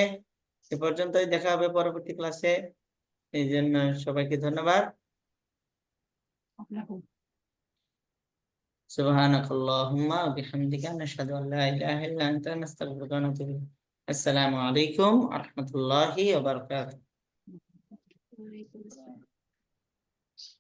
এ পর্যন্তই, দেখা হবে পরবর্তী ক্লাসে। এই জন্য সবাইকে ধন্যবাদ। সুবহানাকাল্লাহুম্মা ওয়া বিহামদিকা নাশহাদু আল্লা ইলাহা ইল্লা আনতা নাস্তাগফিরুকা ওয়া নাতুবু ইলাইক। আসসালামু আলাইকুম ওয়া রাহমাতুল্লাহি ওয়া বারাকাতুহু।